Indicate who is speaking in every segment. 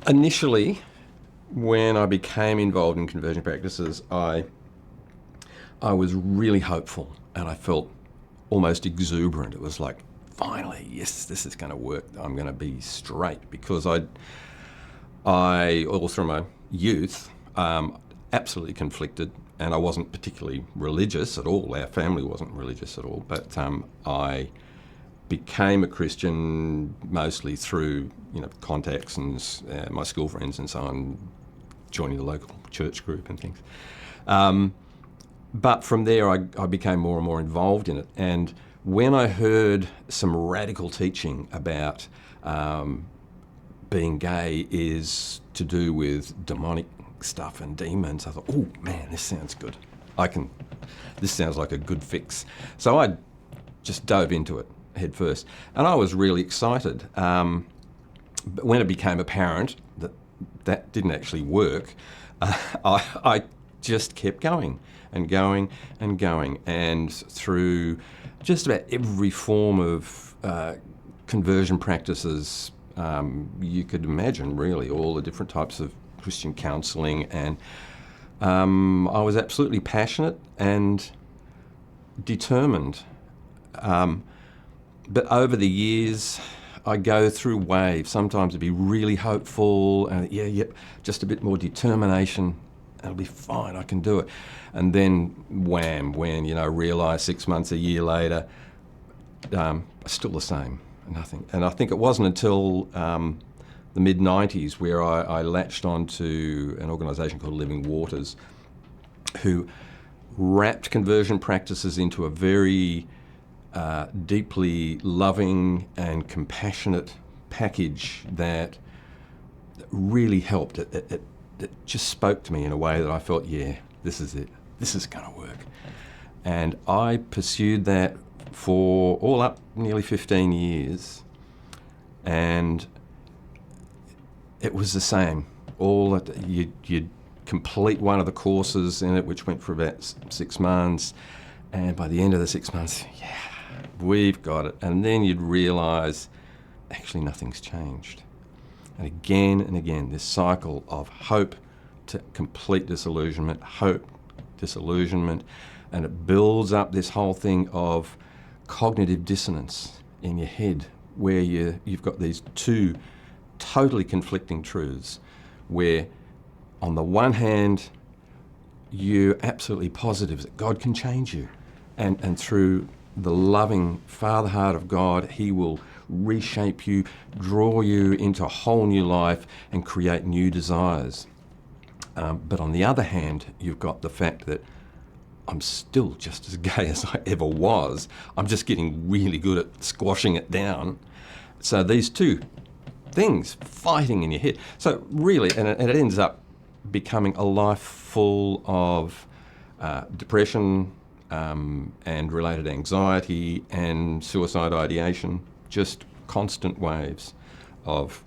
Speaker 1: Initially, when I became involved in conversion practices, I was really hopeful and I felt almost exuberant. It was like, finally, yes, this is going to work. I'm going to be straight, because I all through my youth, absolutely conflicted, and I wasn't particularly religious at all. Our family wasn't religious at all, but I became a Christian mostly through contacts and my school friends and so on, joining the local church group and things. But from there, I became more and more involved in it. And when I heard some radical teaching about being gay is to do with demonic stuff and demons, I thought, oh man, this sounds good. This sounds like a good fix. So I just dove into it head first. And I was really excited. But when it became apparent that that didn't actually work, I just kept going and going and going. And through just about every form of conversion practices you could imagine, really, all the different types of Christian counselling. And I was absolutely passionate and determined. But over the years, I go through waves. Sometimes it'd be really hopeful, and just a bit more determination. It'll be fine, I can do it. And then wham, when I realise 6 months, a year later, still the same, nothing. And I think it wasn't until the mid-90s where I latched onto an organisation called Living Waters, who wrapped conversion practices into a very deeply loving and compassionate package that really helped. It just spoke to me in a way that I felt, yeah, this is it. This is going to work. And I pursued that for all up nearly 15 years. And it was the same. You'd complete one of the courses in it, which went for about 6 months. And by the end of the 6 months, yeah, we've got it. And then you'd realise, actually, nothing's changed. And again, this cycle of hope to complete disillusionment, hope, disillusionment, and it builds up this whole thing of cognitive dissonance in your head, where you've got these two totally conflicting truths, where on the one hand, you're absolutely positive that God can change you, and through the loving Father heart of God, He will reshape you, draw you into a whole new life and create new desires. But on the other hand, you've got the fact that I'm still just as gay as I ever was. I'm just getting really good at squashing it down. So these two things fighting in your head. So really, and it ends up becoming a life full of depression and related anxiety and suicide ideation, just constant waves of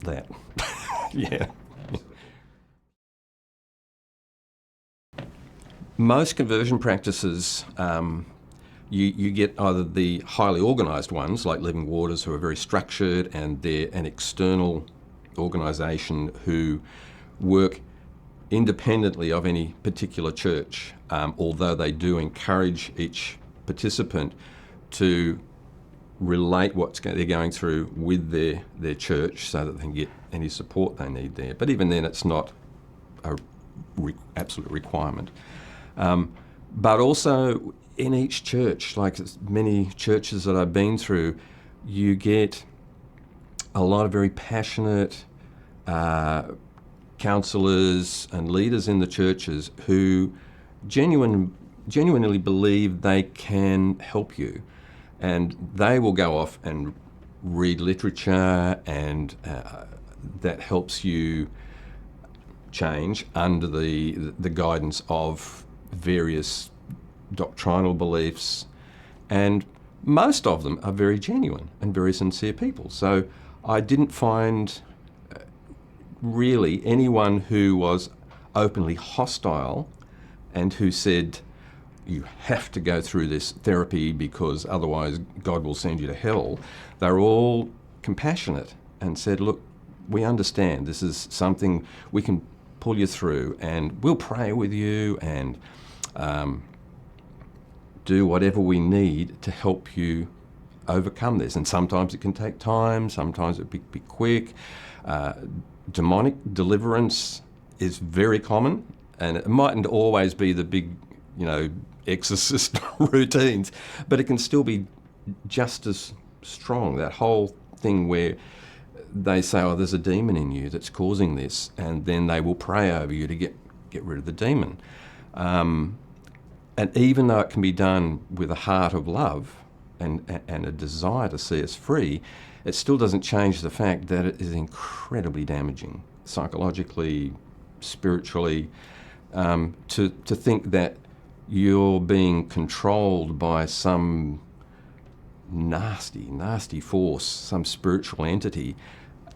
Speaker 1: that. Yeah. Most conversion practices, you get either the highly organised ones, like Living Waters, who are very structured, and they're an external organisation who work independently of any particular church, although they do encourage each participant to relate what they're going through with their church so that they can get any support they need there. But even then, it's not an absolute requirement. But also in each church, like many churches that I've been through, you get a lot of very passionate counsellors and leaders in the churches who genuinely believe they can help you. And they will go off and read literature, and that helps you change under the guidance of various doctrinal beliefs. And most of them are very genuine and very sincere people. So I didn't find really anyone who was openly hostile and who said, you have to go through this therapy because otherwise God will send you to hell. They're all compassionate and said, look, we understand this is something we can pull you through, and we'll pray with you and do whatever we need to help you overcome this. And sometimes it can take time, sometimes it be quick. Demonic deliverance is very common, and it mightn't always be the big, exorcist routines, but it can still be just as strong. That whole thing where they say, oh, there's a demon in you that's causing this, and then they will pray over you to get rid of the demon. And even though it can be done with a heart of love and a desire to see us free, it still doesn't change the fact that it is incredibly damaging, psychologically, spiritually, to think that you're being controlled by some nasty force, some spiritual entity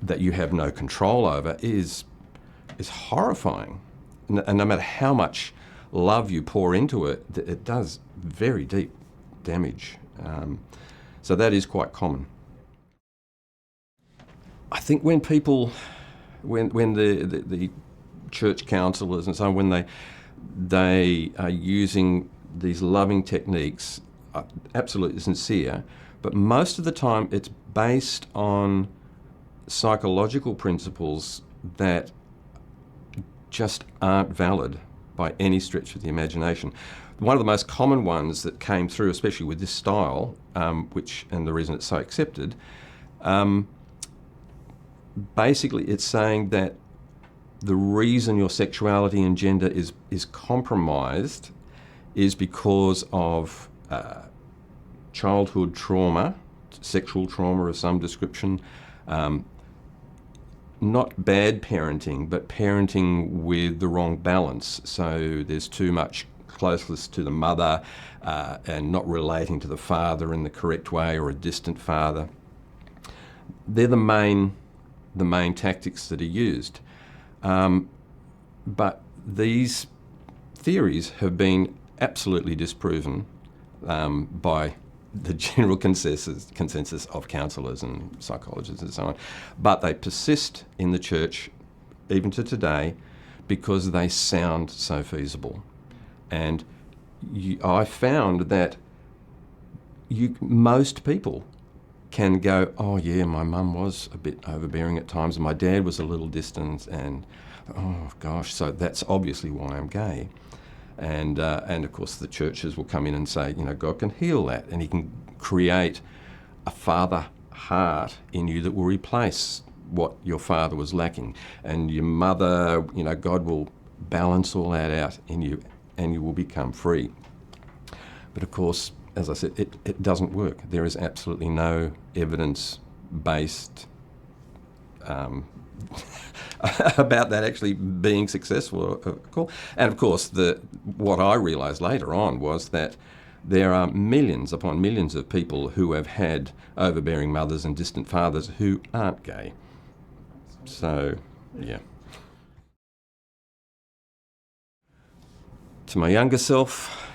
Speaker 1: that you have no control over is horrifying. And no matter how much love you pour into it, it does very deep damage. So that is quite common. I think when people, when the church counsellors and so on, when they are using these loving techniques, absolutely sincere, but most of the time it's based on psychological principles that just aren't valid by any stretch of the imagination. One of the most common ones that came through, especially with this style, and the reason it's so accepted, basically it's saying that the reason your sexuality and gender is compromised is because of childhood trauma, sexual trauma of some description, not bad parenting, but parenting with the wrong balance. So there's too much closeness to the mother and not relating to the father in the correct way, or a distant father. They're the main tactics that are used. But these theories have been absolutely disproven by the general consensus of counsellors and psychologists and so on. But they persist in the church, even to today, because they sound so feasible. And I found that most people can go, oh yeah, my mum was a bit overbearing at times, and my dad was a little distant, and oh gosh, so that's obviously why I'm gay. And of course the churches will come in and say, God can heal that, and he can create a father heart in you that will replace what your father was lacking. And your mother, God will balance all that out in you, and you will become free. But of course, as I said, it doesn't work. There is absolutely no evidence-based about that actually being successful. And of course, what I realised later on was that there are millions upon millions of people who have had overbearing mothers and distant fathers who aren't gay. So, yeah. To my younger self,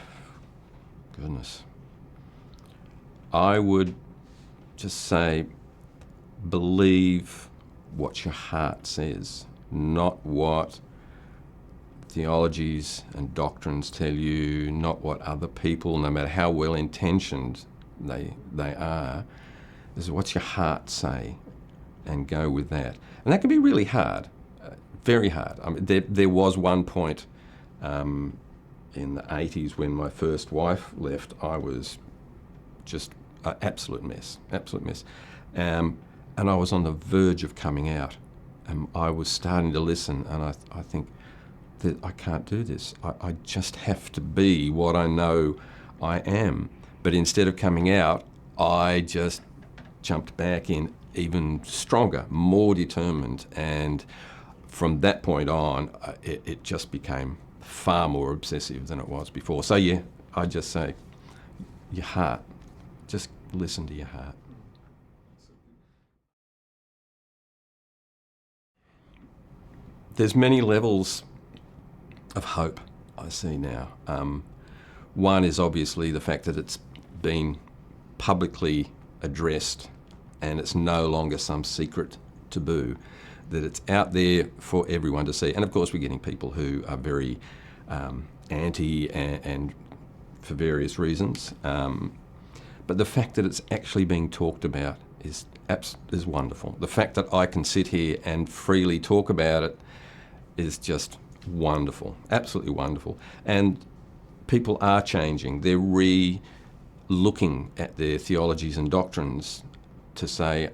Speaker 1: goodness, I would just say, believe what your heart says, not what theologies and doctrines tell you, not what other people, no matter how well-intentioned they are. Is what's your heart say, and go with that. And that can be really hard, very hard. I mean, there was one point in the 80s when my first wife left. I was just an absolute mess. And I was on the verge of coming out, and I was starting to listen, and I think that I can't do this. I just have to be what I know I am. But instead of coming out, I just jumped back in even stronger, more determined, and from that point on, it just became far more obsessive than it was before. So yeah, I just say, your heart, just listen to your heart. There's many levels of hope I see now. One is obviously the fact that it's been publicly addressed and it's no longer some secret taboo. that it's out there for everyone to see. And of course, we're getting people who are very anti and for various reasons. But the fact that it's actually being talked about is wonderful. The fact that I can sit here and freely talk about it is just wonderful, absolutely wonderful. And people are changing. They're re-looking at their theologies and doctrines to say,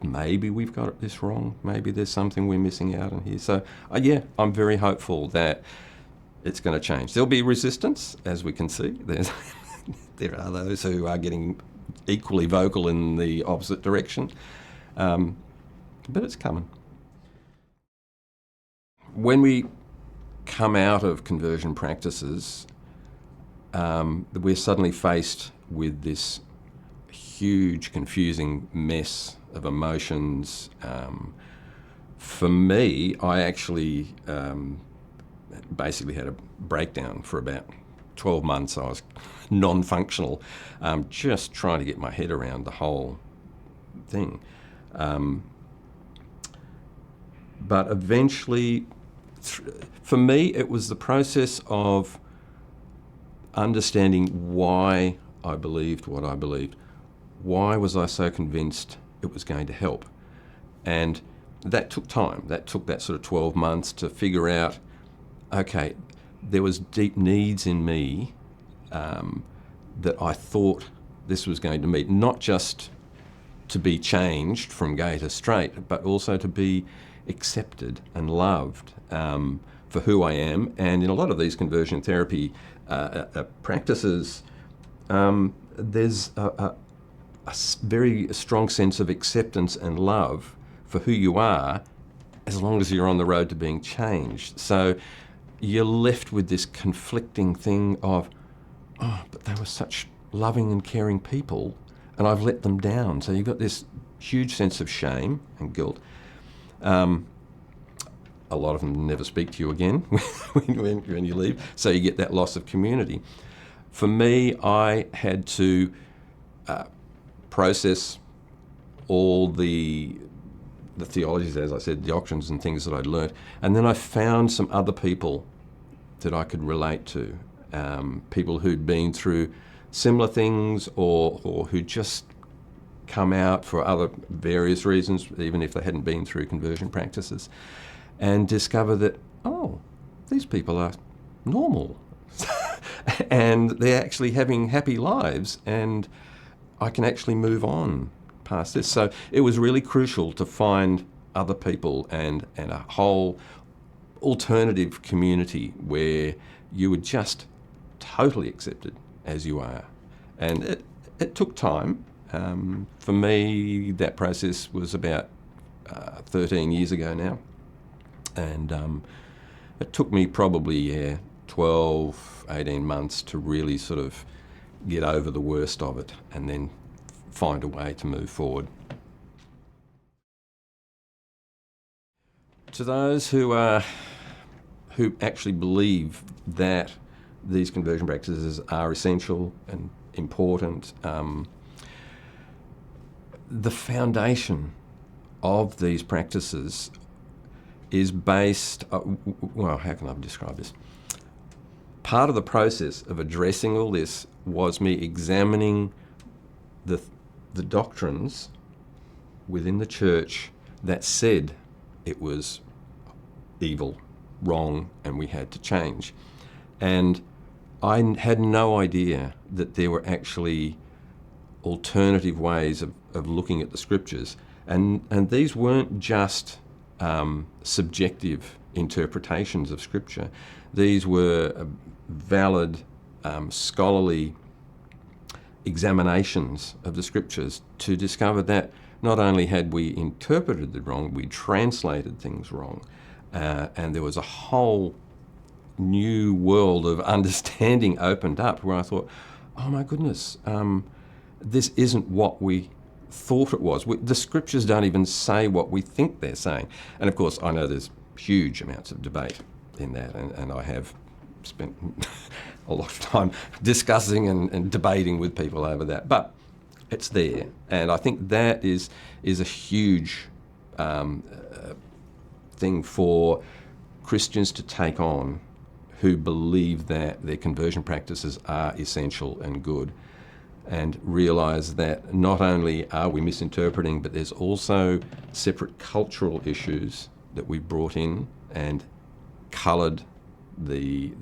Speaker 1: maybe we've got this wrong, maybe there's something we're missing out on here. So, yeah, I'm very hopeful that it's going to change. There'll be resistance, as we can see. There are those who are getting equally vocal in the opposite direction, but it's coming. When we come out of conversion practices, we're suddenly faced with this huge, confusing mess of emotions. For me, I actually basically had a breakdown for about 12 months. I was non-functional, just trying to get my head around the whole thing. But eventually, for me, it was the process of understanding why I believed what I believed. Why was I so convinced it was going to help? And that took time. That took that sort of 12 months to figure out, okay, there was deep needs in me that I thought this was going to meet, not just to be changed from gay to straight, but also to be accepted and loved for who I am. And in a lot of these conversion therapy practices, there's a very strong sense of acceptance and love for who you are, as long as you're on the road to being changed. So you're left with this conflicting thing of, oh, but they were such loving and caring people, and I've let them down. So you've got this huge sense of shame and guilt. A lot of them never speak to you again when you leave, so you get that loss of community. For me, I had to process all the theologies, as I said, doctrines and things that I'd learnt, and then I found some other people that I could relate to, people who'd been through similar things or who'd just come out for other various reasons, even if they hadn't been through conversion practices, and discover that, oh, these people are normal and they're actually having happy lives, and I can actually move on past this. So it was really crucial to find other people and a whole alternative community where you were just totally accepted as you are. And it took time. For me, that process was about 13 years ago now. And it took me probably 12, 18 months to really sort of get over the worst of it and then find a way to move forward. To those who actually believe that these conversion practices are essential and important, the foundation of these practices is based, well, how can I describe this? Part of the process of addressing all this was me examining the doctrines within the church that said it was evil, wrong, and we had to change. And I had no idea that there were actually alternative ways of looking at the scriptures. And these weren't just subjective interpretations of scripture. These were valid scholarly examinations of the scriptures to discover that not only had we interpreted it wrong, we translated things wrong. And there was a whole new world of understanding opened up where I thought, oh my goodness, this isn't what we thought it was. The scriptures don't even say what we think they're saying. And of course, I know there's huge amounts of debate in that, and I have spent a lot of time discussing and debating with people over that. But it's there, and I think that is a huge thing for Christians to take on who believe that their conversion practices are essential and good, and realise that not only are we misinterpreting, but there's also separate cultural issues that we brought in and coloured the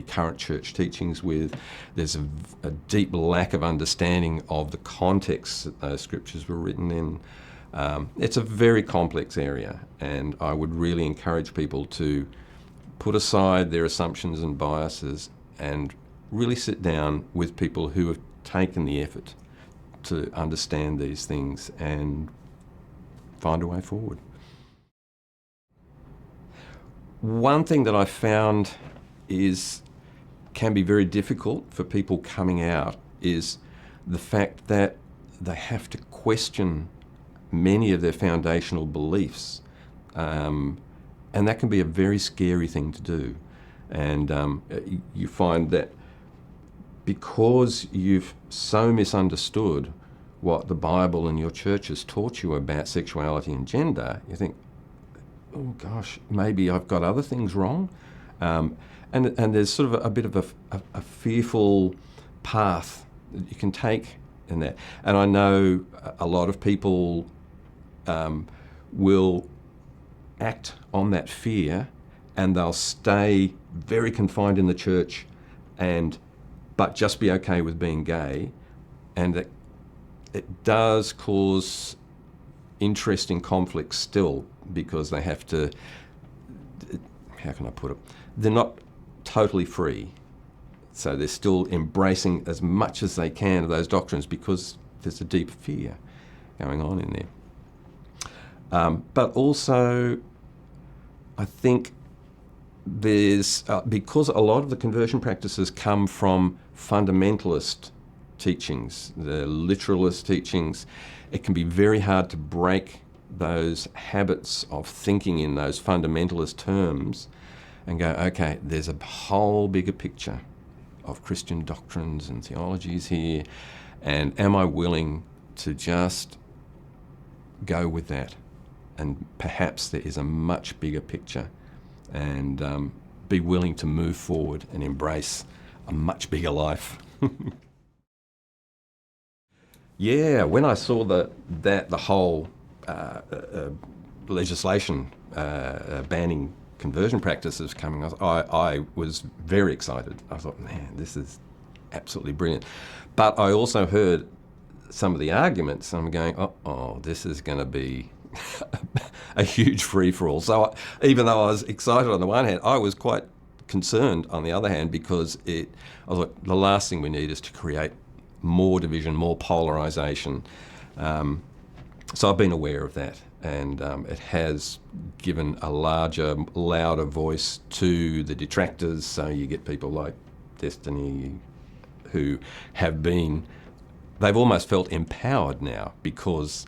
Speaker 1: current church teachings with. There's a deep lack of understanding of the context that those scriptures were written in. It's a very complex area, and I would really encourage people to put aside their assumptions and biases and really sit down with people who have taken the effort to understand these things and find a way forward. One thing that I found can be very difficult for people coming out is the fact that they have to question many of their foundational beliefs. And that can be a very scary thing to do. And you find that because you've so misunderstood what the Bible and your church has taught you about sexuality and gender, you think, oh gosh, maybe I've got other things wrong. And there's sort of a bit of a fearful path that you can take in that. And I know a lot of people will act on that fear, and they'll stay very confined in the church but just be okay with being gay. And it does cause interesting conflicts still, because they have to, how can I put it, they're not totally free. So they're still embracing as much as they can of those doctrines because there's a deep fear going on in there. But also, I think there's, because a lot of the conversion practices come from fundamentalist teachings, the literalist teachings, it can be very hard to break those habits of thinking in those fundamentalist terms and go, okay, there's a whole bigger picture of Christian doctrines and theologies here, and am I willing to just go with that? And perhaps there is a much bigger picture, and be willing to move forward and embrace a much bigger life. Yeah, when I saw the whole legislation banning conversion practices coming, I was very excited. I thought, man, this is absolutely brilliant. But I also heard some of the arguments, and I'm going, oh, this is going to be a huge free-for-all. So even though I was excited on the one hand, I was quite concerned on the other hand, because I was like, the last thing we need is to create more division, more polarisation. So I've been aware of that, and it has given a larger, louder voice to the detractors. So you get people like Destiny who they've almost felt empowered now because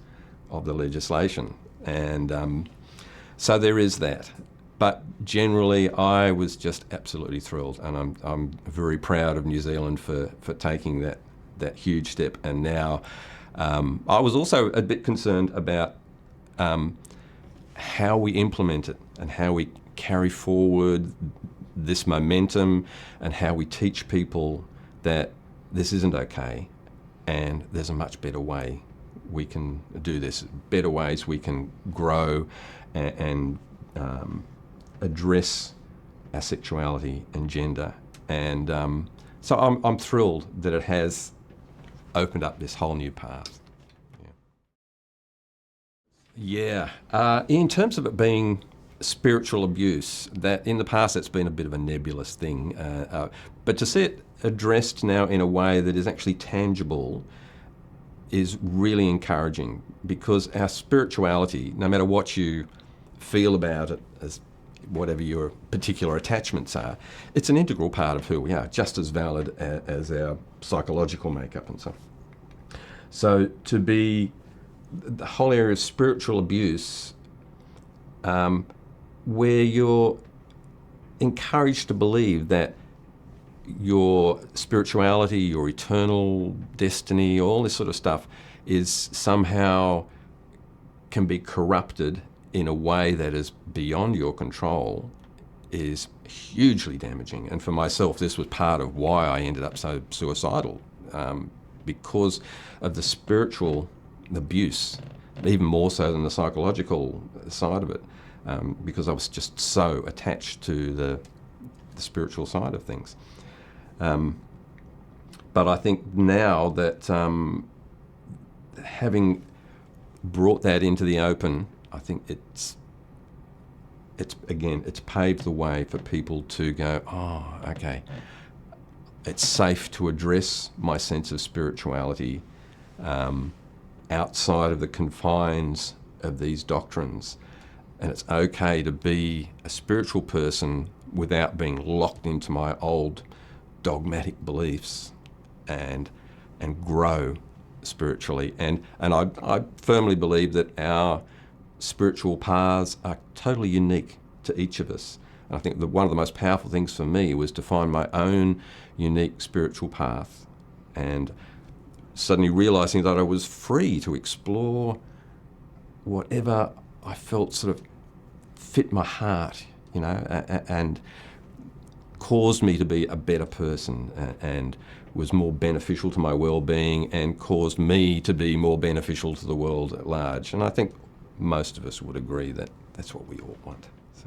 Speaker 1: of the legislation. And so there is that. But generally, I was just absolutely thrilled, and I'm very proud of New Zealand for taking that huge step. And now I was also a bit concerned about how we implement it and how we carry forward this momentum and how we teach people that this isn't okay and there's a much better way we can do this, better ways we can grow and address our sexuality and gender. And so I'm thrilled that it has opened up this whole new path. Yeah. In terms of it being spiritual abuse, that in the past it's been a bit of a nebulous thing, but to see it addressed now in a way that is actually tangible is really encouraging, because our spirituality, no matter what you feel about it, as whatever your particular attachments are, it's an integral part of who we are, just as valid as our psychological makeup and so on. So to be the whole area of spiritual abuse, where you're encouraged to believe that your spirituality, your eternal destiny, all this sort of stuff is somehow can be corrupted in a way that is beyond your control is hugely damaging. And for myself, this was part of why I ended up so suicidal, because of the spiritual abuse, even more so than the psychological side of it, because I was just so attached to the spiritual side of things. But I think now that having brought that into the open, I think it's paved the way for people to go, oh, okay, it's safe to address my sense of spirituality outside of the confines of these doctrines. And it's okay to be a spiritual person without being locked into my old dogmatic beliefs, and grow spiritually. And I firmly believe that our spiritual paths are totally unique to each of us. And I think that one of the most powerful things for me was to find my own unique spiritual path, and suddenly realising that I was free to explore whatever I felt sort of fit my heart, and caused me to be a better person, and was more beneficial to my well-being, and caused me to be more beneficial to the world at large. And I think most of us would agree that that's what we all want. So.